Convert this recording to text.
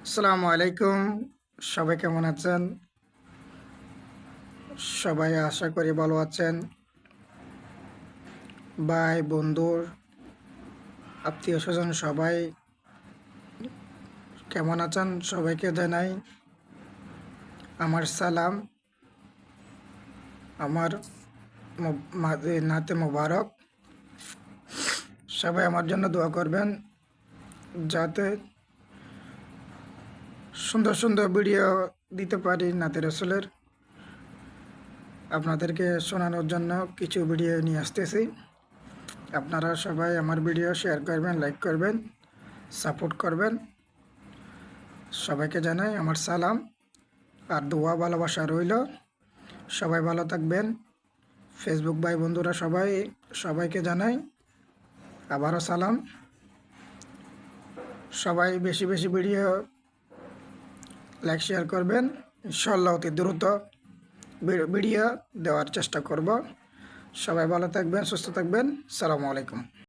আসসালামু আলাইকুম। সবাই কেমন আছেন? সবাই আশা করি ভালো আছেন। ভাই বন্ধু আত্মীয় স্বজন সবাই কেমন আছেন? সবাইকে জানাই আমার সালাম, আমার নাতে মোবারক। সবাই আমার জন্য দোয়া করবেন যাতে সুন্দর সুন্দর ভিডিও দিতে পারি নাতে রসুলের। আপনাদেরকে শোনানোর জন্য কিছু ভিডিও নিয়ে আসতেছি। আপনারা সবাই আমার ভিডিও শেয়ার করবেন, লাইক করবেন, সাপোর্ট করবেন। সবাইকে জানাই আমার সালাম আর দোয়া ভালোবাসা রইল। সবাই ভালো থাকবেন। ফেসবুক ভাই বন্ধুরা সবাইকে জানাই আবারও সালাম। সবাই বেশি বেশি ভিডিও লাইক শেয়ার করবেন। ইনশাল্লাহ অতি দ্রুত ভিডিও দেওয়ার চেষ্টা করব। সবাই ভালো থাকবেন, সুস্থ থাকবেন। আসসালামু আলাইকুম।